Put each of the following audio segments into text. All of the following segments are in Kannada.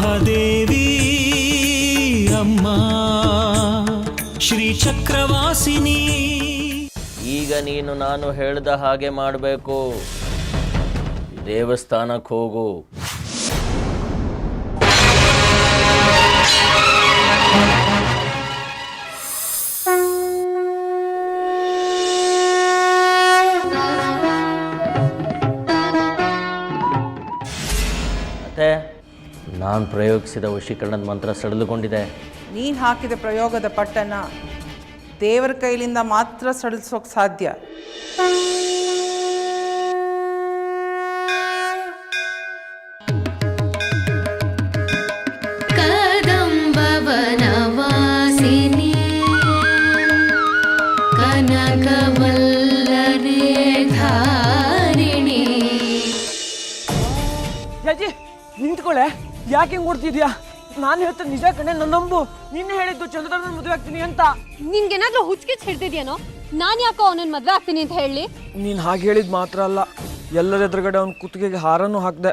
ಮಹಾದೇವಿ ಅಮ್ಮ ಶ್ರೀ ಚಕ್ರವಾಸಿನಿ. ಈಗ ನೀನು ನಾನು ಹೇಳಿದ ಹಾಗೆ ಮಾಡಬೇಕು. ದೇವಸ್ಥಾನಕ್ಕೆ ಹೋಗು. ಮತ್ತೆ ನಾನು ಪ್ರಯೋಗಿಸಿದ ವಶೀಕರಣದ ಮಂತ್ರ ಸಡಿಲುಕೊಂಡಿದೆ. ನೀನು ಹಾಕಿದ ಪ್ರಯೋಗದ ಪಟ್ಟನ ದೇವರ ಕೈಲಿಂದ ಮಾತ್ರ ಸಡಿಲಿಸೋಕೆ ಸಾಧ್ಯ. ಕದಂಬವನವಾಸಿನಿ ಕನಕವಲ್ಲರೆ ಧಾರಿಣಿ. ಯಾಜಿ ನಿಂತ್ಕೊಳ್ಳೆ, ಯಾಕೆ ಹಿಂಗೆ ಓಡ್ತಿದ್ಯಾ? ನಾನು ಹೇಳ್ತೇನೆ ನಿಜ ಕಣೆ, ನನ್ನ ನಂಬು. ನಿನ್ನೆ ಹೇಳಿದ್ದು ಚಂದ್ರಧರನ ಮದುವೆ ಆಗ್ತೀನಿ ಅಂತ. ನಿನ್ಗೇನಾದ್ರೂ ಹುಚ್ಚಿಗೆ ಹಿಡ್ದಿದ್ಯೇನೋ? ನಾನು ಯಾಕೋ ಅವನನ್ನ ಮದುವೆ ಆಗ್ತೀನಿ ಅಂತ ಹೇಳಿ? ನೀನು ಹಾಗೆ ಹೇಳಿದ್ ಮಾತ್ರ ಅಲ್ಲ, ಎಲ್ಲರ ಎದುರುಗಡೆ ಅವನ ಕುತ್ತಿಗೆಗೆ ಹಾರನ್ನು ಹಾಕ್ದೆ.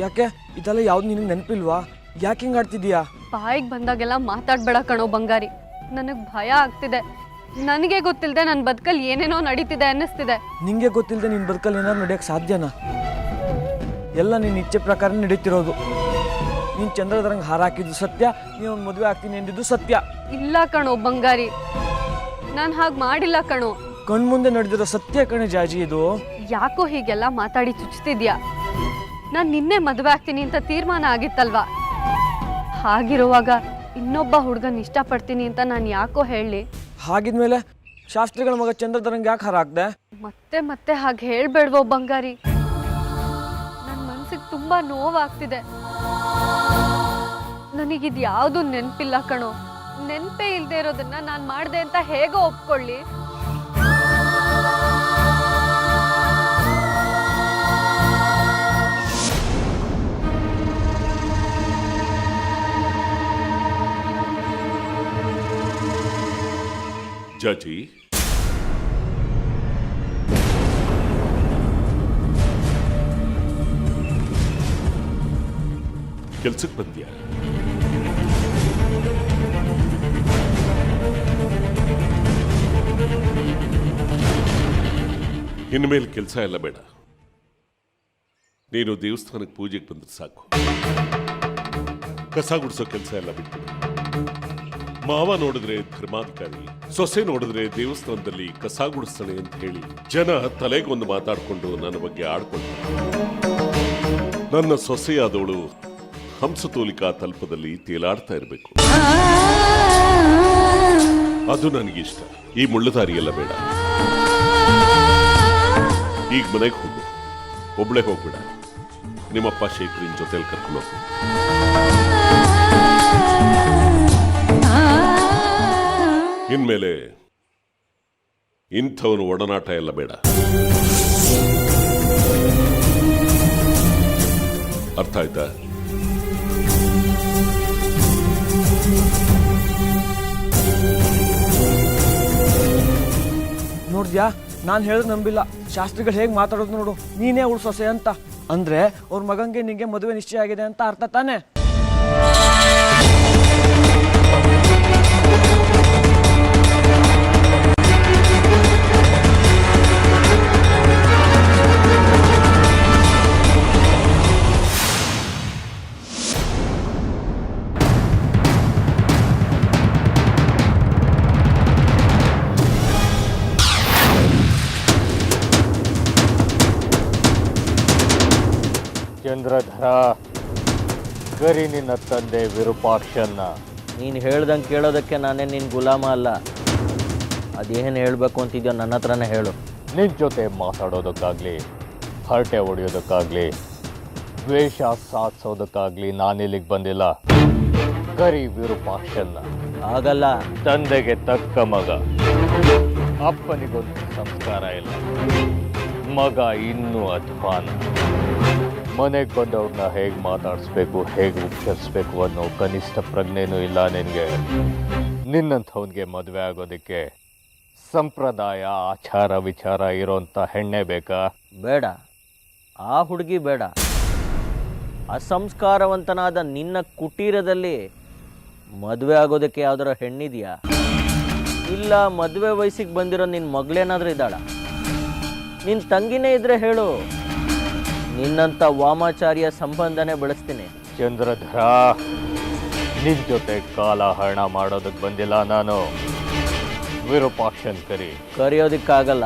ಯಾಕೆ ಇದೆಲ್ಲ ಯಾವ್ದು ನಿನಗೆ ನೆನಪಿಲ್ವಾ? ಯಾಕೆ ಹಿಂಗೆ ಆಡ್ತಿದ್ಯಾ? ಬಾಯಿಗೆ ಬಂದಾಗೆಲ್ಲ ಮಾತಾಡ್ಬೇಡ ಕಣೋ ಬಂಗಾರಿ. ನನಗೆ ಭಯ ಆಗ್ತಿದೆ. ನನಗೆ ಗೊತ್ತಿಲ್ಲದೆ ನನ್ನ ಬದುಕಲ್ಲಿ ಏನೇನೋ ನಡೀತಿದೆ ಅನ್ನಿಸ್ತಿದೆ. ನಿಂಗೆ ಗೊತ್ತಿಲ್ಲದೆ ನಿನ್ನ ಬದುಕಲ್ಲಿ ಏನಾದ್ರು ನಡೆಯೋಕ್ಕೆ ಸಾಧ್ಯನಾ? ಎಲ್ಲ ನಿನ್ನ ಇಚ್ಛೆ ಪ್ರಕಾರ ನಡೀತಿರೋದು. ನೀನು ಚಂದ್ರಧರಂಗೆ ಹಾರ ಹಾಕಿದ್ದು ಸತ್ಯ, ನೀನು ಒಂದು ಮದುವೆ ಆಗ್ತೀನಿ ಎಂದಿದ್ದು ಸತ್ಯ. ಇಲ್ಲ ಕಣೋ ಬಂಗಾರಿ, ನಾನು ಹಾಗೆ ಮಾಡಿಲ್ಲ ಕಣೋ. ಕಣ್ಮುಂದೆ ನಡೆದಿರೋ ಸತ್ಯ ಕಣೆ ಜಾಜಿ ಇದು. ಯಾಕೋ ಹೀಗೆಲ್ಲ ಮಾತಾಡಿ ಚುಚ್ತಿದ್ಯಾ? ನಾನು ನಿನ್ನೆ ಮದುವೆ ಆಗ್ತೀನಿ ಅಂತ ತೀರ್ಮಾನ ಆಗಿತ್ತಲ್ವಾ? ಹಾಗಿರುವಾಗ ಇನ್ನೊಬ್ಬ ಹುಡುಗನ ಇಷ್ಟಪಡ್ತೀನಿ ಅಂತ ನಾನು ಯಾಕೋ ಹೇಳಿ? ಹಾಗಿದ್ಮೇಲೆ ಶಾಸ್ತ್ರಿಗಳ ಮಗ ಚಂದ್ರಧರಂಗೆ ಯಾಕೆ ಹಾರ ಹಾಕ್ದೆ? ಮತ್ತೆ ಮತ್ತೆ ಹಾಗೆ ಹೇಳ್ಬೇಡ್ವೋ ಬಂಗಾರಿ. ನನ್ನ ಮನ್ಸಿಗೆ ತುಂಬಾ ನೋವಾಗ್ತಿದೆ. ನನಗಿದು ಯಾವುದು ನೆನಪಿಲ್ಲ ಕಣೋ. ನೆನಪೇ ಇಲ್ಲದೆ ಇರೋದನ್ನ ನಾನು ಮಾಡಿದೆ ಅಂತ ಹೇಗೋ ಒಪ್ಕೊಳ್ಳಿ? ಜಾಜಿ, ಕೆಲ್ಸಕ್ಕೆ ಬಂದ್ಯಾ? ಇನ್ಮೇಲೆ ಕೆಲಸ ಎಲ್ಲ ಬೇಡ. ನೀನು ದೇವಸ್ಥಾನಕ್ಕೆ ಪೂಜೆಗೆ ಬಂದ್ರೆ ಸಾಕು. ಕಸ ಗುಡಿಸೋ ಕೆಲಸ ಎಲ್ಲ ಬಿಟ್ಟು, ಮಾವ ನೋಡಿದ್ರೆ ಧರ್ಮಾಧಿಕಾರಿ, ಸೊಸೆ ನೋಡಿದ್ರೆ ದೇವಸ್ಥಾನದಲ್ಲಿ ಕಸ ಗುಡಿಸ್ತಾನೆ ಅಂತ ಹೇಳಿ ಜನ ತಲೆಗೊಂದು ಮಾತಾಡ್ಕೊಂಡು ನನ್ನ ಬಗ್ಗೆ ಆಡ್ಕೊಂಡು, ನನ್ನ ಸೊಸೆಯಾದವಳು ಹಂಸತೋಲಿಕಾ ತಲ್ಪದಲ್ಲಿ ತೇಲಾಡ್ತಾ ಇರಬೇಕು. ಅದು ನನಗಿಷ್ಟ. ಈ ಮುಳ್ಳುದಾರಿ ಎಲ್ಲ ಬೇಡ. ಈಗ ಮನೆಗೆ ಹೋಗು. ಒಬ್ಳೆ ಹೋಗ್ಬೇಡ. ನಿಮ್ಮಪ್ಪ ಶೇಖರಿನ ಜೊತೆಲಿ ಕರ್ಕೊಂಡು ಹೋಗು. ಇನ್ಮೇಲೆ ಇಂಥವನು ಒಡನಾಟ ಎಲ್ಲ ಬೇಡ. ಅರ್ಥ ಆಯ್ತಾ? ನೋಡ್ದ್ಯಾ, ನಾನು ಹೇಳಿದ್ರೆ ನಂಬಿಲ್ಲ. ಶಾಸ್ತ್ರಿಗಳು ಹೇಗೆ ಮಾತಾಡೋದು ನೋಡು. ನೀನೇ ಉಳ್ಸೊಸೆ ಅಂತ ಅಂದ್ರೆ ಅವ್ರ ಮಗಂಗೆ ನಿಂಗೆ ಮದುವೆ ನಿಶ್ಚಯ ಆಗಿದೆ ಅಂತ ಅರ್ಥ ತಾನೆ? ಚಂದ್ರಧರ, ಕರಿ ನಿನ್ನ ತಂದೆ ವಿರೂಪಾಕ್ಷನ್ನ. ನೀನು ಹೇಳ್ದಂಗೆ ಕೇಳೋದಕ್ಕೆ ನಾನೇ ನಿನ್ನ ಗುಲಾಮ ಅಲ್ಲ. ಅದೇನು ಹೇಳಬೇಕು ಅಂತಿದ್ಯೋ ನನ್ನ ಹತ್ರನೇ ಹೇಳು. ನಿನ್ನ ಜೊತೆ ಮಾತಾಡೋದಕ್ಕಾಗಲಿ, ಹರಟೆ ಹೊಡೆಯೋದಕ್ಕಾಗಲಿ, ದ್ವೇಷ ಸಾಧಿಸೋದಕ್ಕಾಗಲಿ ನಾನಿಲ್ಲಿಗೆ ಬಂದಿಲ್ಲ. ಕರಿ ವಿರೂಪಾಕ್ಷನ್ನ. ಆಗಲ್ಲ. ತಂದೆಗೆ ತಕ್ಕ ಮಗ, ಅಪ್ಪನಿಗೊಂದು ಸಂಸ್ಕಾರ ಇಲ್ಲ, ಮಗ ಇನ್ನೂ ಅಧ್ವಾನ. ಮನೆಗೆ ಬಂದವ್ರನ್ನ ಹೇಗೆ ಮಾತಾಡಿಸ್ಬೇಕು, ಹೇಗೆ ಉಪಚರಿಸ್ಬೇಕು ಅನ್ನೋ ಕನಿಷ್ಠ ಪ್ರಜ್ಞೆನೂ ಇಲ್ಲ ನಿನಗೆ. ನಿನ್ನಂಥವನಿಗೆ ಮದುವೆ ಆಗೋದಕ್ಕೆ ಸಂಪ್ರದಾಯ ಆಚಾರ ವಿಚಾರ ಇರೋಂಥ ಹೆಣ್ಣೆ ಬೇಕಾ? ಬೇಡ, ಆ ಹುಡುಗಿ ಬೇಡ. ಅಸಂಸ್ಕಾರವಂತನಾದ ನಿನ್ನ ಕುಟೀರದಲ್ಲಿ ಮದುವೆ ಆಗೋದಕ್ಕೆ ಯಾವ್ದಾರ ಹೆಣ್ಣಿದೆಯಾ? ಇಲ್ಲ ಮದುವೆ ವಯಸ್ಸಿಗೆ ಬಂದಿರೋ ನಿನ್ನ ಮಗಳೇನಾದ್ರೂ ಇದ್ದಾಳ? ನಿನ್ನ ತಂಗಿನೇ ಇದ್ರೆ ಹೇಳು, ನಿನ್ನಂಥ ವಾಮಾಚಾರ್ಯ ಸಂಬಂಧನೇ ಬೆಳೆಸ್ತೀನಿ. ಚಂದ್ರಧರ, ನಿನ್ ಜೊತೆ ಕಾಲ ಹರಣ ಮಾಡೋದಕ್ಕೆ ಬಂದಿಲ್ಲ ನಾನು. ವಿರೂಪಾಕ್ಷನ್ ಕರೆಯೋದಕ್ಕಾಗಲ್ಲ.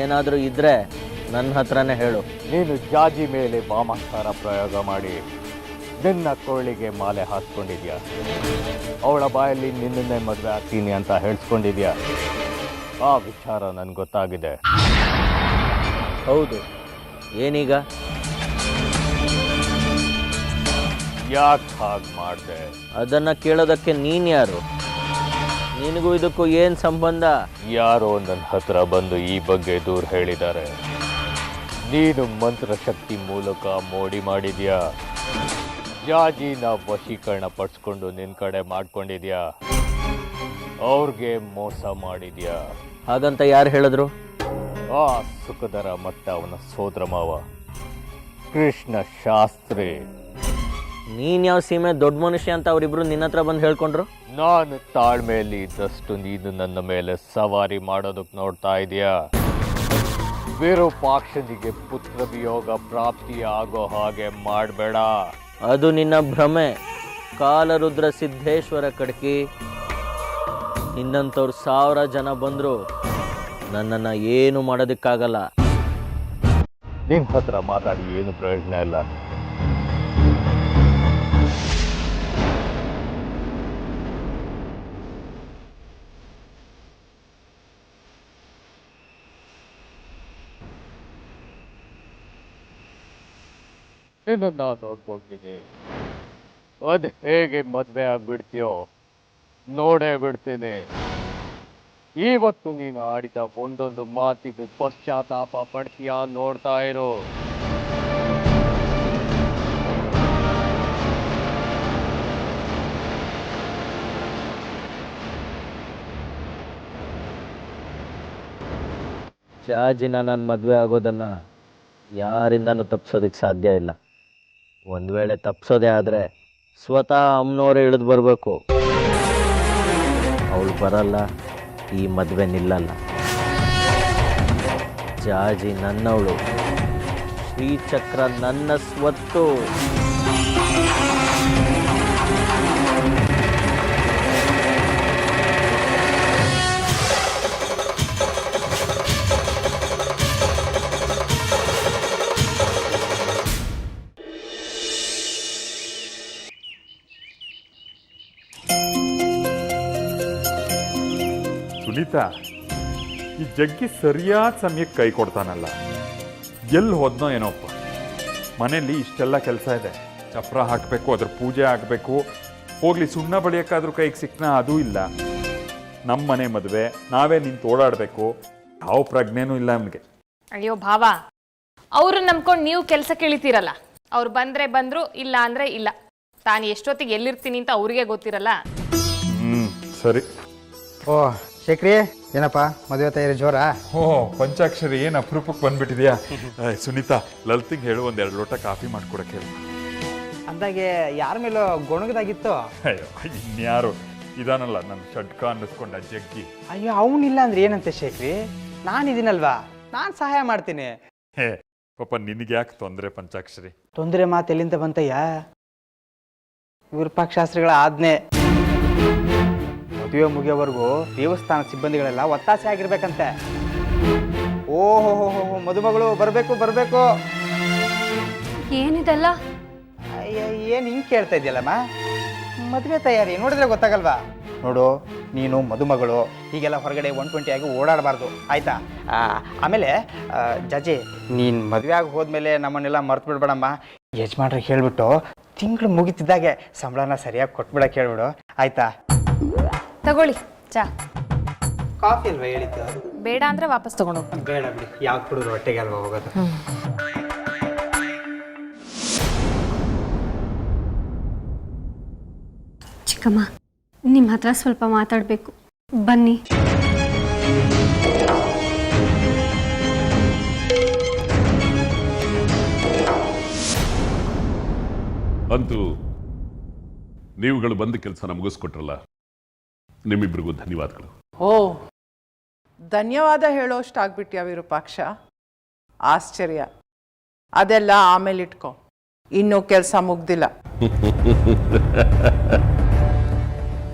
ಏನಾದರೂ ಇದ್ರೆ ನನ್ನ ಹತ್ರನೇ ಹೇಳು. ನೀನು ಜಾಜಿ ಮೇಲೆ ವಾಮಾಚಾರ ಪ್ರಯೋಗ ಮಾಡಿ ನಿನ್ನ ಕೊಳ್ಳಿಗೆ ಮಾಲೆ ಹಾಕ್ಕೊಂಡಿದ್ಯಾ. ಅವಳ ಬಾಯಲ್ಲಿ ನಿನ್ನನ್ನೇ ಮದುವೆ ಆಗ್ತೀನಿ ಅಂತ ಹೇಳ್ಸ್ಕೊಂಡಿದ್ಯಾ. ಆ ವಿಚಾರ ನನ್ಗೆ ಗೊತ್ತಾಗಿದೆ. ಹೌದು, ಏನೀಗ? ಯಾಕೆ ಹಾಗೆ ಮಾಡಿದೆ? ಅದನ್ನು ಕೇಳೋದಕ್ಕೆ ನೀನು ಯಾರು? ನಿನಗೂ ಇದಕ್ಕೂ ಏನು ಸಂಬಂಧ? ಯಾರೋ ನನ್ನ ಹತ್ರ ಬಂದು ಈ ಬಗ್ಗೆ ದೂರ ಹೇಳಿದ್ದಾರೆ. ನೀನು ಮಂತ್ರಶಕ್ತಿ ಮೂಲಕ ಮೋಡಿ ಮಾಡಿದ್ಯಾ. ಜಾಜಿನ ವಶೀಕರಣ ಪಡಿಸ್ಕೊಂಡು ನಿನ್ನ ಕಡೆ ಮಾಡ್ಕೊಂಡಿದ್ಯಾ. ಅವ್ರಿಗೆ ಮೋಸ ಮಾಡಿದ್ಯಾ. ಹಾಗಂತ ಯಾರು ಹೇಳಿದ್ರು? ಆ ಸುಖದರ ಮತ್ತೆ ಅವನ ಸೋದರ ಮಾವ ಕೃಷ್ಣ ಶಾಸ್ತ್ರಿ. ನೀನು ಯಾವ ಸೀಮೆ ದೊಡ್ಡ ಮನುಷ್ಯ ಅಂತ ಅವರಿಬ್ರು ನಿನ್ನ ಹತ್ರ ಬಂದು ಹೇಳ್ಕೊಂಡ್ರು? ನಾನು ತಾಳ್ಮೆಯಲ್ಲಿ ಇದ್ದಷ್ಟು ನೀನು ನನ್ನ ಮೇಲೆ ಸವಾರಿ ಮಾಡೋದಕ್ಕೆ ನೋಡ್ತಾ ಇದೀಯಾ. ವಿರೂಪಾಕ್ಷನಿಗೆ ಪುತ್ರ ವಿಯೋಗ ಪ್ರಾಪ್ತಿ ಆಗೋ ಹಾಗೆ ಮಾಡಬೇಡ. ಅದು ನಿನ್ನ ಭ್ರಮೆ. ಕಾಲರುದ್ರ ಸಿದ್ದೇಶ್ವರ ಕಡ್ಕಿ, ನಿನ್ನಂಥವ್ರು 1000 ಜನ ಬಂದರು ನನ್ನನ್ನು ಏನು ಮಾಡೋದಕ್ಕಾಗಲ್ಲ. ನಿಮ್ಮ ಹತ್ರ ಮಾತಾಡಿ ಏನು ಪ್ರಯೋಜನ ಇಲ್ಲ. ನಾನು ನೋಡ್ಕೊಳ್ತೀನಿ. ಅದು ಹೇಗೆ ಮದುವೆ ಆಗ್ಬಿಡ್ತೀಯೋ ನೋಡೇ ಬಿಡ್ತೀನಿ. ಇವತ್ತು ನೀನು ಆಡಿದ ಒಂದೊಂದು ಮಾತಿಗೂ ಪಶ್ಚಾತ್ತಾಪ ಪಡ್ತೀಯ, ನೋಡ್ತಾ ಇರು. ಜಾಜಿನ ನನ್ನ ಮದುವೆ ಆಗೋದನ್ನು ಯಾರಿಂದನೂ ತಪ್ಪಿಸೋದಕ್ಕೆ ಸಾಧ್ಯ ಇಲ್ಲ. ಒಂದು ವೇಳೆ ತಪ್ಪಿಸೋದೇ ಆದರೆ ಸ್ವತಃ ಅಮ್ಮನವರೇ ಇಳಿದು ಬರಬೇಕು. ಅವಳು ಬರಲ್ಲ, ಈ ಮದುವೆ ನಿಲ್ಲಲ್ಲ. ಜಾಜಿ ನನ್ನವಳು, ಶ್ರೀಚಕ್ರ ನನ್ನ ಸ್ವತ್ತು. ಸುನೀತಾ, ಈ ಜಗ್ಗಿ ಸರಿಯಾದ ಸಮಯಕ್ಕೆ ಕೈ ಕೊಡ್ತಾನಲ್ಲ. ಎಲ್ಲಿ ಹೋದ್ನೋ ಏನೋಪ್ಪ. ಮನೆಯಲ್ಲಿ ಇಷ್ಟೆಲ್ಲ ಕೆಲಸ ಇದೆ. ಚಪ್ರ ಹಾಕಬೇಕು, ಅದ್ರ ಪೂಜೆ ಆಗಬೇಕು. ಹೋಗ್ಲಿ ಸುಣ್ಣ ಬಳಿಯೋಕ್ಕಾದ್ರೂ ಕೈಗೆ ಸಿಕ್ನಾ, ಅದೂ ಇಲ್ಲ. ನಮ್ಮ ಮನೆ ಮದುವೆ, ನಾವೇ ನಿಂತು ಓಡಾಡಬೇಕು. ಯಾವ ಪ್ರಜ್ಞೆನೂ ಇಲ್ಲ ನಮಗೆ. ಅಯ್ಯೋ ಭಾವ, ಅವ್ರನ್ನ ನಂಬ್ಕೊಂಡು ನೀವು ಕೆಲಸ ಕೇಳಿತೀರಲ್ಲ. ಅವ್ರು ಬಂದ್ರೆ ಬಂದ್ರು, ಇಲ್ಲ ಅಂದ್ರೆ ಇಲ್ಲ. ತಾನು ಎಷ್ಟೊತ್ತಿಗೆ ಎಲ್ಲಿರ್ತೀನಿ ಅಂತ ಅವ್ರಿಗೆ ಗೊತ್ತಿರಲ್ಲ. ಸರಿ. ಓ ಶೇಖರಿ, ಏನಪ್ಪ ಮದುವೆ ತಯಾರಿ ಜೋರ? ಪಂಚಾಕ್ಷರಿ, ಏನು ಅಪರೂಪಕ್ಕೆ ಬಂದ್ಬಿಟ್ಟಿದ್ಯಾ? ಸುನೀತಾ, ಲಲಿತಿಗೆ ಹೇಳು, 1-2 ಲೋಟ ಕಾಫಿ ಮಾಡ್ಕೊಡಕ್ಕೆ ಹೇಳು. ಅಂದಾಗೆ ಯಾರ ಮೇಲೂ ಗೊಣಗದಾಗಿತ್ತು? ಅಯ್ಯೋ, ಇನ್ಯಾರು ಇದಾನಲ್ಲ ನನ್ನ ಷಡ್ಕ ಅನ್ನಿಸ್ಕೊಂಡ ಜಗ್ಗಿ. ಅಯ್ಯೋ, ಅವನಿಲ್ಲ ಅಂದ್ರೆ ಏನಂತೆ ಶೇಖರಿ? ನಾನಿದ್ದೀನಲ್ವಾ, ನಾನು ಸಹಾಯ ಮಾಡ್ತೀನಿ. ಹೇ ಪಾಪ, ನಿನಗೆ ಯಾಕೆ ತೊಂದರೆ ಪಂಚಾಕ್ಷರಿ? ತೊಂದರೆ ಮಾತು ಎಲ್ಲಿಂದ ಬಂತಯ್ಯ? ವಿರೂಪಾಕ್ಷಾಸ್ತ್ರಿಗಳ ಆಜ್ಞೆ. ಮದುವೆ ಮುಗಿಯೋವರೆಗೂ ದೇವಸ್ಥಾನ ಸಿಬ್ಬಂದಿಗಳೆಲ್ಲ ಒತ್ತಾಸೆ ಆಗಿರ್ಬೇಕಂತೆ. ಓಹೋ, ಮದುಮಗಳು ಬರಬೇಕು ಬರಬೇಕು. ಏನಿದೆಲ್ಲ? ಅಯ್ಯ, ಏನು ಹಿಂಗೆ ಕೇಳ್ತಾ ಇದೆಯಲ್ಲಮ್ಮ? ಮದುವೆ ತಯಾರಿ ನೋಡಿದ್ರೆ ಗೊತ್ತಾಗಲ್ವಾ? ನೋಡು, ನೀನು ಮದುಮಗಳು ಹೀಗೆಲ್ಲ ಹೊರಗಡೆ 120 ಆಗಿ ಓಡಾಡಬಾರ್ದು, ಆಯ್ತಾ? ಆಮೇಲೆ ಜಜೆ, ನೀನು ಮದುವೆ ಆಗಿ ಹೋದ್ಮೇಲೆ ನಮ್ಮನ್ನೆಲ್ಲ ಮರ್ತು ಬಿಡ್ಬೇಡಮ್ಮ. ಯಜಮಾನ್ರಿಗೆ ಹೇಳ್ಬಿಟ್ಟು ತಿಂಗಳು ಮುಗಿತಿದ್ದಾಗೆ ಸಂಬಳನ ಸರಿಯಾಗಿ ಕೊಟ್ಬಿಡಕ್ಕೆ ಹೇಳ್ಬಿಡು, ಆಯ್ತಾ? ತಗೊಳ್ಳಿ ಚಾ. ಕಾಫಿ ಅಲ್ವಾ ಹೇಳಿದ್ದು? ಬೇಡ ಅಂದ್ರೆ ವಾಪಸ್ ತಗೊಂಡು ಹೋಗ್ತೀನಿ. ಬೇಡ ಬಿಡಿ, ಯಾವ್ದು ಕುಡಿದ್ರು ಹೊಟ್ಟೆಗೆ ಅಲ್ವಾ ಹೋಗೋದು. ಚಿಕ್ಕಮ್ಮ, ನಿಮ್ಮ ಹತ್ರ ಸ್ವಲ್ಪ ಮಾತಾಡಬೇಕು, ಬನ್ನಿ. ಅಂತೂ ನೀವುಗಳು ಬಂದ ಕೆಲಸನ ಮುಗಿಸ್ಕೊಟ್ರಲ್ಲ, ನಿಮ್ಮಿಬ್ಬರಿಗೂ ಧನ್ಯವಾದಗಳು. ಓ, ಧನ್ಯವಾದ ಹೇಳೋಷ್ಟಾಗ್ಬಿಟ್ಯಾ ವಿರೂಪಾಕ್ಷ? ಆಶ್ಚರ್ಯ. ಅದೆಲ್ಲ ಆಮೇಲೆ ಇಟ್ಕೊ, ಇನ್ನೂ ಕೆಲಸ ಮುಗ್ದಿಲ್ಲ.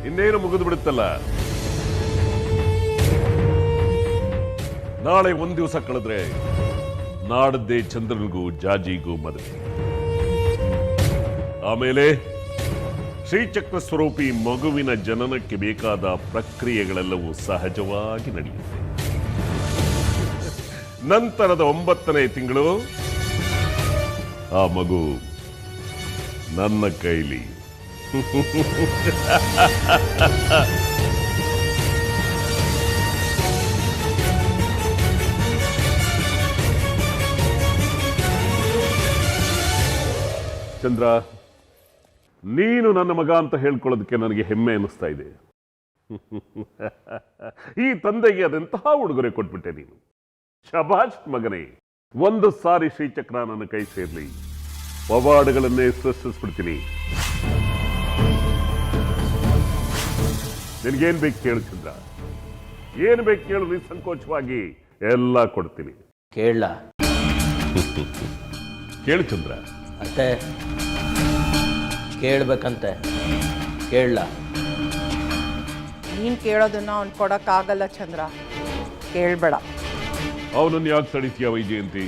ಇನ್ನೇನು ಮುಗಿದು ಬಿಡುತ್ತಲ್ಲ. ನಾಳೆ ಒಂದ್ ದಿವಸ ಕಳೆದ್ರೆ ನಾಡದ್ದೇ ಚಂದ್ರನಿಗೂ ಜಾಜಿಗೂ ಮದುವೆ. ಆಮೇಲೆ ಶ್ರೀಚಕ್ರ ಸ್ವರೂಪಿ ಮಗುವಿನ ಜನನಕ್ಕೆ ಬೇಕಾದ ಪ್ರಕ್ರಿಯೆಗಳೆಲ್ಲವೂ ಸಹಜವಾಗಿ ನಡೆಯುತ್ತೆ. ನಂತರದ 9ನೇ ತಿಂಗಳು ಆ ಮಗು ನನ್ನ ಕೈಲಿ. ಚಂದ್ರ, ನೀನು ನನ್ನ ಮಗ ಅಂತ ಹೇಳ್ಕೊಳ್ಳೋದಕ್ಕೆ ನನಗೆ ಹೆಮ್ಮೆ ಅನ್ನಿಸ್ತಾ ಇದೆ. ಈ ತಂದೆಗೆ ಅದೆಂತಹ ಉಡುಗೊರೆ ಕೊಟ್ಬಿಟ್ಟೆ ನೀನು. ಶಬಾಷ್ ಮಗನೇ. ಒಂದು ಸಾರಿ ಶ್ರೀಚಕ್ರ ನನ್ನ ಕೈ ಸೇರ್ಲಿ, ಪವಾಡಗಳನ್ನೇ ಸೃಷ್ಟಿಸ್ಬಿಡ್ತೀನಿ. ನಿನಗೇನ್ ಬೇಕು ಕೇಳು ಚಂದ್ರ, ಏನ್ ಬೇಕು ಕೇಳು, ನಿಸ್ಸಂಕೋಚವಾಗಿ ಎಲ್ಲ ಕೊಡ್ತೀನಿ. ಕೇಳಲ್ಲ? ಕೇಳು ಚಂದ್ರ. ಅತ್ತೆ ಕೇಳ್ಬೇಕಂತೆ, ಕೇಳಲ್ಲ? ನೀನು ಕೇಳೋದನ್ನ ಅವ್ನು ಕೊಡೋಕ್ಕಾಗಲ್ಲ ಚಂದ್ರ, ಕೇಳಬೇಡ. ಅವನನ್ನು ಯಾಕೆ ತಡಿತೀಯ ವೈಜಯಂತಿ?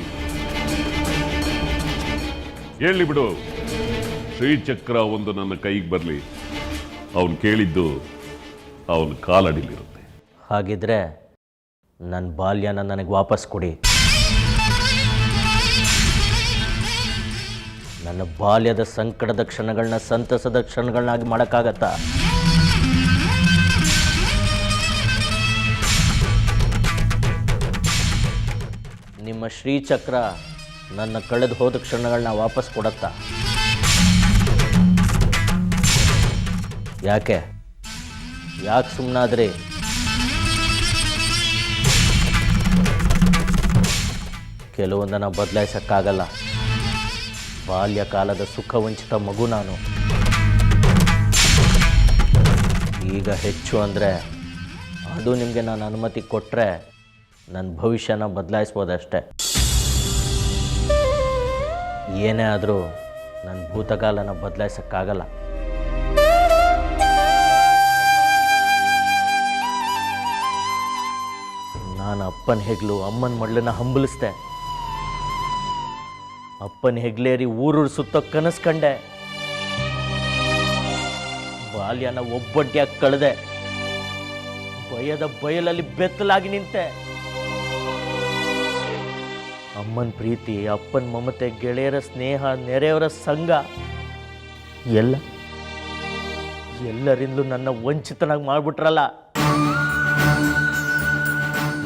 ಹೇಳಿ ಬಿಡು. ಶ್ರೀಚಕ್ರ ಒಂದು ನನ್ನ ಕೈಗೆ ಬರಲಿ, ಅವನು ಕೇಳಿದ್ದು ಅವನ ಕಾಲಡಿಲಿರುತ್ತೆ. ಹಾಗಿದ್ರೆ ನನ್ನ ಬಾಲ್ಯನ ನನಗೆ ವಾಪಸ್ ಕೊಡಿ. ನನ್ನ ಬಾಲ್ಯದ ಸಂಕಟದ ಕ್ಷಣಗಳನ್ನ ಸಂತಸದ ಕ್ಷಣಗಳನ್ನಾಗಿ ಮಾಡೋಕ್ಕಾಗತ್ತಾ? ನಿಮ್ಮ ಶ್ರೀಚಕ್ರ ನನ್ನ ಕಳೆದು ಹೋದ ಕ್ಷಣಗಳನ್ನ ವಾಪಸ್ ಕೊಡತ್ತಾ? ಯಾಕೆ ಸುಮ್ಮನಾದ್ರಿ? ಕೆಲವೊಂದನ್ನು ಬದಲಾಯಿಸೋಕ್ಕಾಗಲ್ಲ. ಬಾಲ್ಯಕಾಲದ ಸುಖವಂಚಿತ ಮಗು ನಾನು. ಈಗ ಹೆಚ್ಚು ಅಂದರೆ ಅದು ನಿಮಗೆ ನಾನು ಅನುಮತಿ ಕೊಟ್ಟರೆ ನನ್ನ ಭವಿಷ್ಯನ ಬದಲಾಯಿಸ್ಬೋದಷ್ಟೆ. ಏನೇ ಆದರೂ ನನ್ನ ಭೂತಕಾಲನ ಬದಲಾಯಿಸೋಕ್ಕಾಗಲ್ಲ. ನಾನು ಅಪ್ಪನ ಹೆಗ್ಲು ಅಮ್ಮನ ಮಡ್ಲನ್ನ ಹಂಬಲಿಸ್ದೆ. ಅಪ್ಪನ ಹೆಗ್ಲೇರಿ ಊರೂರು ಸುತ್ತ ಕನಸು ಕಂಡೆ. ಬಾಲ್ಯನ ಒಬ್ಬಟ್ಟಿಯಾಗಿ ಕಳೆದೆ. ಭಯದ ಬಯಲಲ್ಲಿ ಬೆತ್ತಲಾಗಿ ನಿಂತೆ. ಅಮ್ಮನ ಪ್ರೀತಿ, ಅಪ್ಪನ ಮಮತೆ, ಗೆಳೆಯರ ಸ್ನೇಹ, ನೆರೆಯವರ ಸಂಘ ಎಲ್ಲರಿಂದಲೂ ನನ್ನ ವಂಚಿತನಾಗಿ ಮಾಡಿಬಿಟ್ರಲ್ಲ.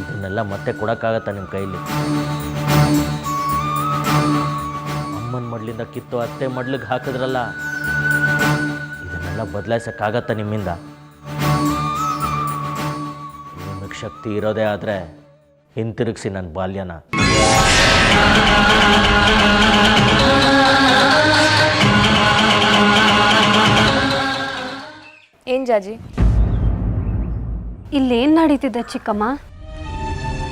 ಇದನ್ನೆಲ್ಲ ಮತ್ತೆ ಕೊಡೋಕ್ಕಾಗತ್ತಾ ನಿಮ್ಮ ಕೈಲಿ? ಅಮ್ಮನ ಮಡ್ಲಿಂದ ಕಿತ್ತು ಅತ್ತೆ ಮಡ್ಲಿಗೆ ಹಾಕಿದ್ರಲ್ಲ, ಇದನ್ನೆಲ್ಲ ಬದಲಾಯಿಸೋಕ್ಕಾಗತ್ತಾ ನಿಮ್ಮಿಂದ? ನಿಮಗೆ ಶಕ್ತಿ ಇರೋದೇ ಆದರೆ ಹಿಂತಿರುಗಿಸಿ ನನ್ನ ಬಾಲ್ಯನ. ಏನ್ ಜಾಜಿ, ಇಲ್ಲೇನು ನಡೀತಿದೆ ಚಿಕ್ಕಮ್ಮ?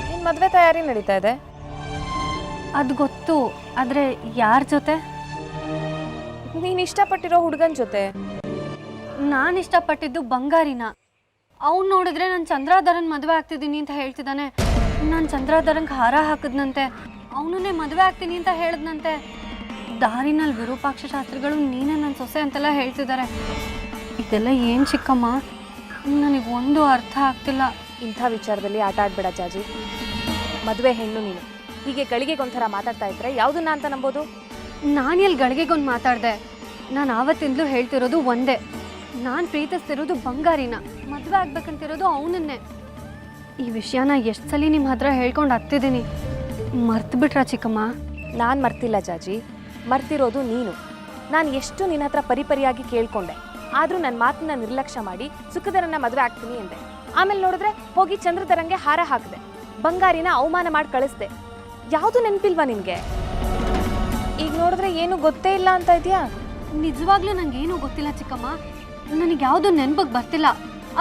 ನಿನ್ ಮದ್ವೆ ತಯಾರಿ ನಡೀತಾ ಇದೆ. ಅದು ಗೊತ್ತು, ಆದರೆ ಯಾರ ಜೊತೆ? ನೀನ್ ಇಷ್ಟಪಟ್ಟಿರೋ ಹುಡುಗನ ಜೊತೆ. ನಾನು ಇಷ್ಟಪಟ್ಟಿದ್ದು ಬಂಗಾರಿನ. ಅವ್ನು ನೋಡಿದ್ರೆ ನಾನು ಚಂದ್ರಾಧರನ್ ಮದುವೆ ಆಗ್ತಿದ್ದೀನಿ ಅಂತ ಹೇಳ್ತಿದ್ದಾನೆ. ನಾನು ಚಂದ್ರಾಧರಂಗೆ ಹಾರ ಹಾಕಿದ್ನಂತೆ, ಅವನನ್ನೇ ಮದುವೆ ಆಗ್ತೀನಿ ಅಂತ ಹೇಳಿದ್ನಂತೆ. ದಾರಿನಲ್ಲಿ ವಿರೂಪಾಕ್ಷ ಶಾಸ್ತ್ರಿಗಳು ನೀನೇ ನನ್ನ ಸೊಸೆ ಅಂತೆಲ್ಲ ಹೇಳ್ತಿದ್ದಾರೆ. ಇದೆಲ್ಲ ಏನು ಚಿಕ್ಕಮ್ಮ? ನನಗೆ ಒಂದು ಅರ್ಥ ಆಗ್ತಿಲ್ಲ. ಇಂಥ ವಿಚಾರದಲ್ಲಿ ಆಟ ಆಡ್ಬೇಡ ಜಾಜಿ. ಮದುವೆ ಹೆಣ್ಣು ನೀನು. ಹೀಗೆ ಗಳಿಗೆಗೊಂಥರ ಮಾತಾಡ್ತಾ ಇದ್ರೆ ಯಾವುದನ್ನ ಅಂತ ನಂಬೋದು? ನಾನು ಎಲ್ಲಿ ಗಳಿಗೆಗೊಂದು ಮಾತಾಡಿದೆ? ನಾನು ಆವತ್ತಿಂದಲೂ ಹೇಳ್ತಿರೋದು ಒಂದೇ. ನಾನು ಪ್ರೀತಿಸ್ತಿರೋದು ಬಂಗಾರಿನ, ಮದುವೆ ಆಗ್ಬೇಕಂತಿರೋದು ಅವನನ್ನೇ. ಈ ವಿಷಯನ ಎಷ್ಟು ಸಲ ನಿಮ್ಮ ಹತ್ರ ಹೇಳ್ಕೊಂಡು ಹತ್ತಿದ್ದೀನಿ. ಮರ್ತು ಬಿಟ್ರಾ ಚಿಕ್ಕಮ್ಮ? ನಾನು ಮರ್ತಿಲ್ಲ ಜಾಜಿ, ಮರ್ತಿರೋದು ನೀನು. ನಾನು ಎಷ್ಟು ನಿನ್ನ ಹತ್ರ ಪರಿಪರಿಯಾಗಿ ಕೇಳ್ಕೊಂಡೆ, ಆದರೂ ನನ್ನ ಮಾತನ್ನ ನಿರ್ಲಕ್ಷ್ಯ ಮಾಡಿ ಸುಖದರನ್ನ ಮದುವೆ ಆಗ್ತೀನಿ ಎಂದೆ. ಆಮೇಲೆ ನೋಡಿದ್ರೆ ಹೋಗಿ ಚಂದ್ರಧರಂಗೆ ಹಾರ ಹಾಕಿದೆ, ಬಂಗಾರಿನ ಅವಮಾನ ಮಾಡಿ ಕಳಿಸ್ದೆ. ಯಾವುದು ನೆನಪಿಲ್ವಾ ನಿನಗೆ? ಈಗ ನೋಡಿದ್ರೆ ಏನು ಗೊತ್ತೇ ಇಲ್ಲ ಅಂತ ಇದೆಯಾ? ನಿಜವಾಗ್ಲೂ ನಂಗೇನು ಗೊತ್ತಿಲ್ಲ ಚಿಕ್ಕಮ್ಮ, ನನಗೆ ಯಾವುದು ನೆನ್ಪಿಗೆ ಬರ್ತಿಲ್ಲ.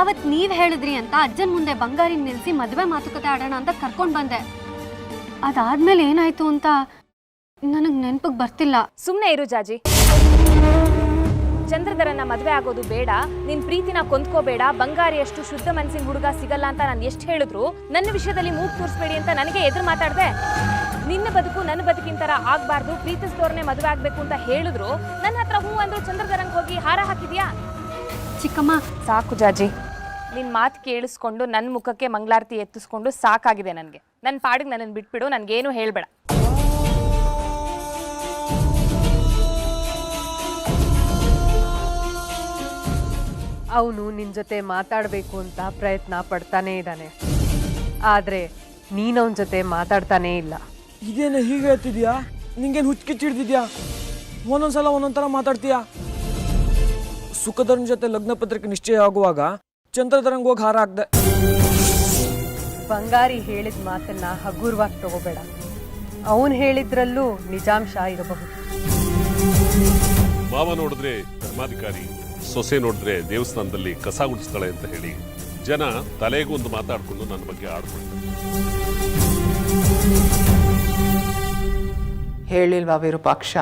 ಅವತ್ತು ನೀವು ಹೇಳಿದ್ರಿ ಅಂತ ಅಜ್ಜನ ಮುಂದೆ ಬಂಗಾರಿನ ನಿಲ್ಲಿಸಿ ಮದುವೆ ಮಾತುಕತೆ ಆಡೋಣ ಅಂತ ಕರ್ಕೊಂಡು ಬಂದೆ. ಅದಾದ್ಮೇಲೆ ಏನಾಯ್ತು ಅಂತ ನನಗೆ ನೆನ್ಪಿಗೆ ಬರ್ತಿಲ್ಲ. ಸುಮ್ಮನೆ ಇರು ಜಾಜಿ. ಚಂದ್ರಧರನ್ನ ಮದುವೆ ಆಗೋದು ಬೇಡ, ನಿನ್ ಪ್ರೀತಿನ ಕೊಂದ್ಕೋಬೇಡ, ಬಂಗಾರಿಯಷ್ಟು ಶುದ್ಧ ಮನಸ್ಸಿನ ಹುಡುಗ ಸಿಗಲ್ಲ ಅಂತ ನಾನು ಎಷ್ಟು ಹೇಳಿದ್ರು ನನ್ನ ವಿಷಯದಲ್ಲಿ ಮೂಗು ತೋರಿಸ್ಬೇಡಿ ಅಂತ ನನಗೆ ಎದುರು ಮಾತಾಡ್ದೆ. ನಿನ್ನ ಬದುಕು ನನ್ನ ಬದುಕಿನ ಥರ ಆಗ್ಬಾರ್ದು, ಪ್ರೀತಿಸಿದವ್ರನ್ನೇ ಮದುವೆ ಆಗ್ಬೇಕು ಅಂತ ಹೇಳಿದ್ರು ನನ್ನ ಹತ್ರ ಹೂ ಅಂದ್ರು ಚಂದ್ರಧರಂಗೆ ಹೋಗಿ ಹಾರ ಹಾಕಿದ್ಯಾ? ಚಿಕ್ಕಮ್ಮ ಸಾಕು ಜಾಜಿ, ನಿನ್ನ ಮಾತು ಕೇಳಿಸ್ಕೊಂಡು ನನ್ನ ಮುಖಕ್ಕೆ ಮಂಗಳಾರತಿ ಎತ್ತಿಸ್ಕೊಂಡು ಸಾಕಾಗಿದೆ ನನಗೆ. ನನ್ನ ಪಾಡಿಗೆ ನನ್ನನ್ನು ಬಿಟ್ಬಿಡು, ನನಗೇನು ಹೇಳಬೇಡ. ಅವನು ನಿನ್ನ ಜೊತೆ ಮಾತಾಡಬೇಕು ಅಂತ ಪ್ರಯತ್ನ ಪಡ್ತಾನೇ ಇದ್ದಾನೆ, ಆದರೆ ನೀನವನ ಜೊತೆ ಮಾತಾಡ್ತಾನೇ ಇಲ್ಲ. ಇದೇನು ಹೀಗೆ ಹೇಳ್ತಿದ್ಯಾ? ನಿಂಗೇನು ಹುಚ್ಚಿಡ್ತಿದ್ಯಾ? ಒಂದೊಂದ್ಸಲ ಒಂದೊಂದು ಥರ ಮಾತಾಡ್ತೀಯಾ. ಸುಖಧರನ್ ಜೊತೆ ಲಗ್ನ ಪತ್ರಿಕೆ ನಿಶ್ಚಯ ಆಗುವಾಗ ಚಂದ್ರಧರಂಗೆ ಹೋಗಿ ಹಾರ ಹಾಕ್ದೆ. ಬಂಗಾರಿ ಹೇಳಿದ ಮಾತನ್ನ ಹಗುರವಾಗಿ ತಗೋಬೇಡ. ಅವನು ಹೇಳಿದ್ರಲ್ಲೂ ನಿಜಾಂಶ ಇರಬಹುದು. ಮಾವ ನೋಡಿದ್ರೆ ಧರ್ಮಾಧಿಕಾರಿ, ಸೊಸೆ ನೋಡಿದ್ರೆ ದೇವಸ್ಥಾನದಲ್ಲಿ ಕಸ ಗುಡಿಸ್ತಾಳೆ ಅಂತ ಹೇಳಿ ಜನ ತಲೆಗೊಂದು ಮಾತಾಡ್ಕೊಂಡು ನನ್ನ ಬಗ್ಗೆ ಆಡ್ಕೊಳ್ತಾರೆ. ಹೇಳಿಲ್ವಾ ವಿರೂಪಾಕ್ಷ,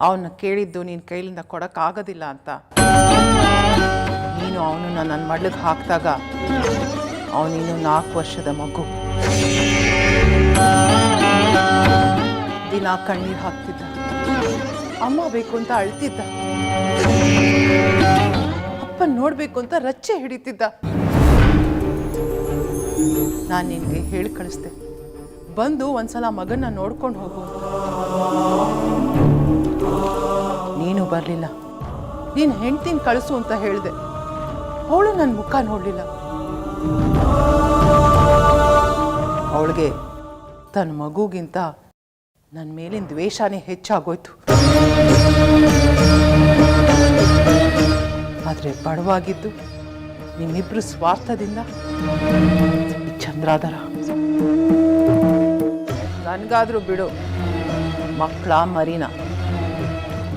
ಅವನ್ನ ಕೇಳಿದ್ದು ನಿನ್ನ ಕೈಲಿಂದ ಕೊಡೋಕ್ಕಾಗೋದಿಲ್ಲ ಅಂತ. ನೀನು ಅವನನ್ನ ನನ್ನ ಮಡ್ಲಿಗೆ ಹಾಕಿದಾಗ ಅವನಿನ್ನು 4 ವರ್ಷದ ಮಗು. ದಿನ ಕಣ್ಣೀರು ಹಾಕ್ತಿದ್ದ, ಅಮ್ಮ ಬೇಕು ಅಂತ ಅಳ್ತಿದ್ದ, ಅಪ್ಪ ನೋಡ್ಬೇಕು ಅಂತ ರಚ್ಚೆ ಹಿಡಿತಿದ್ದ. ನಾನು ನಿನಗೆ ಹೇಳಿ ಕಳಿಸ್ದೆ, ಬಂದು ಒಂದ್ಸಲ ಮಗನ್ನ ನೋಡ್ಕೊಂಡು ಹೋಗು ಅಂತ. ನೀನು ಬರಲಿಲ್ಲ. ನೀನು ಹೆಂಡ್ತಿನ ಕಳಿಸು ಅಂತ ಹೇಳಿದೆ, ಅವಳು ನನ್ನ ಮುಖ ನೋಡಲಿಲ್ಲ. ಅವಳಿಗೆ ತನ್ನ ಮಗುಗಿಂತ ನನ್ನ ಮೇಲಿನ ದ್ವೇಷನೇ ಹೆಚ್ಚಾಗೋಯ್ತು. ಆದರೆ ಬಡವಾಗಿದ್ದು ನಿಮ್ಮಿಬ್ರು ಸ್ವಾರ್ಥದಿಂದ ಚಂದ್ರಾಧರ. ನನಗಾದ್ರೂ ಬಿಡು, ಮಕ್ಕಳ ಮರಿನ.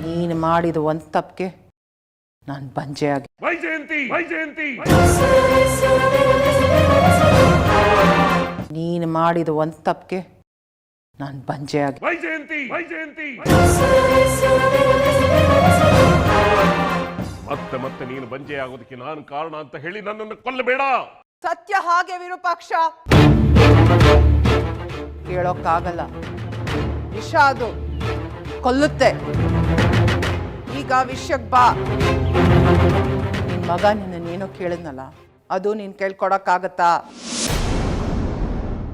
ನೀನು ಮಾಡಿದ ಒಂದು ತಪ್ಪಿಗೆ ನಾನು ಬಂಜೆ ಆಗಿ. ನೀನು ಮಾಡಿದ ಒಂದು ತಪ್ಪಿಗೆ ನಾನು ಬಂಜೆ ಆಗಿ. ಮತ್ತೆ ಮತ್ತೆ ನೀನು ಬಂಜೆ ಆಗೋದಕ್ಕೆ ನಾನು ಕಾರಣ ಅಂತ ಹೇಳಿ ನನ್ನನ್ನು ಕೊಲ್ಲಬೇಡ. ಸತ್ಯ ಹಾಗೆ ವಿರೂಪಾಕ್ಷ, ಕೇಳೋಕ್ಕಾಗಲ್ಲ. ವಿಷ ಅದು, ಕೊಲ್ಲುತ್ತೆ. ಈಗ ವಿಷಯಕ್ಕೆ ಬಾ. ನಿನ್ನ ಮಗ ನಿನ್ನೇನೋ ಕೇಳಿದ್ನಲ್ಲ, ಅದು ನೀನು ಕೇಳ್ಕೊಡಕ್ಕಾಗತ್ತಾ?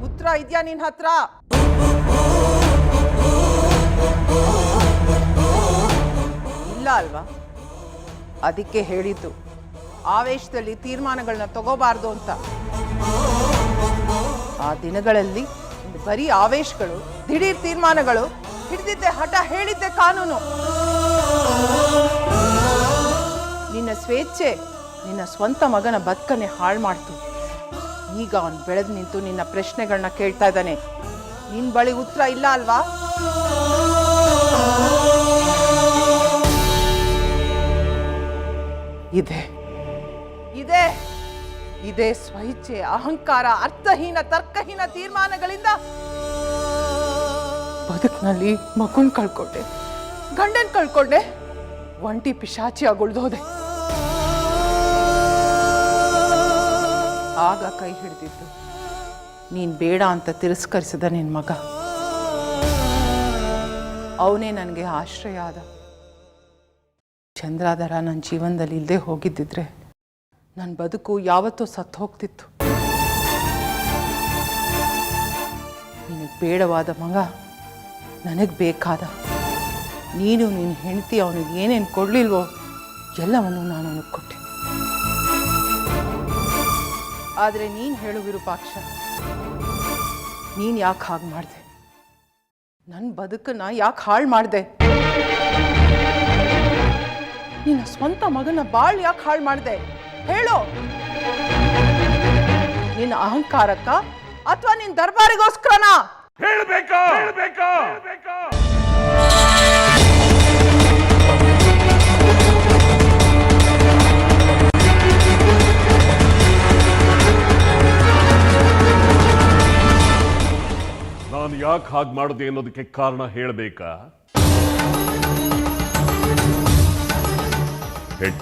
ಉತ್ತರ ಇದೆಯಾ ನಿನ್ನ ಹತ್ರ? ಇಲ್ಲ ಅಲ್ವಾ? ಅದಕ್ಕೆ ಹೇಳಿದ್ದು ಆವೇಶದಲ್ಲಿ ತೀರ್ಮಾನಗಳನ್ನ ತಗೋಬಾರ್ದು ಅಂತ. ಆ ದಿನಗಳಲ್ಲಿ ಬರೀ ಆವೇಶಗಳು, ದಿಢೀರ್ ತೀರ್ಮಾನಗಳು, ಹಿಡಿದಿದ್ದೆ ಹಠ, ಹೇಳಿದ್ದೆ ಕಾನೂನು. ನಿನ್ನ ಸ್ವೇಚ್ಛೆ ನಿನ್ನ ಸ್ವಂತ ಮಗನ ಬದುಕನ್ನೇ ಹಾಳು ಮಾಡ್ತು. ಈಗ ಅವನು ಬೆಳೆದು ನಿಂತು ನಿನ್ನ ಪ್ರಶ್ನೆಗಳನ್ನ ಕೇಳ್ತಾ ಇದ್ದಾನೆ. ನಿನ್ನ ಬಳಿ ಉತ್ತರ ಇಲ್ಲ ಅಲ್ವಾ? ಇದೆ ಇದೆ ಇದೇ ಸ್ವಇಚ್ಛೆ, ಅಹಂಕಾರ, ಅರ್ಥಹೀನ, ತರ್ಕಹೀನ ತೀರ್ಮಾನಗಳಿಂದ ಬದುಕಿನಲ್ಲಿ ಮಗುನ್ ಕಳ್ಕೊಂಡೆ, ಗಂಡನ್ ಕಳ್ಕೊಂಡೆ, ಒಂಟಿ ಪಿಶಾಚಿಯಾಗಿ ಉಳಿದೋದೆ. ಆಗ ಕೈ ಹಿಡಿದಿದ್ದು ನೀನ್ ಬೇಡ ಅಂತ ತಿರಸ್ಕರಿಸಿದ ನಿನ್ ಮಗ. ಅವನೇ ನನಗೆ ಆಶ್ರಯ ಆದ. ಚಂದ್ರಾಧರ ನನ್ನ ಜೀವನದಲ್ಲಿ ಇಲ್ಲದೆ ಹೋಗಿದ್ದಿದ್ರೆ ನನ್ನ ಬದುಕು ಯಾವತ್ತೂ ಸತ್ತು ಹೋಗ್ತಿತ್ತು. ನಿನಗೆ ಬೇಡವಾದ ಮಗ ನನಗೆ ಬೇಕಾದ. ನೀನು ನಿನ್ನ ಹೆಂಡತಿ ಅವನಿಗೆ ಏನೇನು ಕೊಡಲಿಲ್ವೋ ಎಲ್ಲವನ್ನು ನಾನು ಅವನಿಗೆ ಕೊಟ್ಟೆ. ಆದರೆ ನೀನು ಹೇಳು ವಿರೂಪಾಕ್ಷ, ನೀನು ಯಾಕೆ ಹಾಗೆ ಮಾಡಿದೆ? ನನ್ನ ಬದುಕನ್ನ ಯಾಕೆ ಹಾಳು ಮಾಡಿದೆ? ನಿನ್ನ ಸ್ವಂತ ಮಗನ ಬಾಳ್ ಯಾಕೆ ಹಾಳು ಮಾಡಿದೆ? ಹೇಳು. ನಿನ್ನ ಅಹಂಕಾರಕ್ಕ ಅಥವಾ ನಿನ್ನ ದರ್ಬಾರಿಗೋಸ್ಕರನಾ? ಹೇಳ್ಬೇಕಾ ನಾನು ಯಾಕೆ ಹಾಗೆ ಮಾಡಿದೆ ಅನ್ನೋದಕ್ಕೆ ಕಾರಣ ಹೇಳ್ಬೇಕಾ? ಹೆಡ್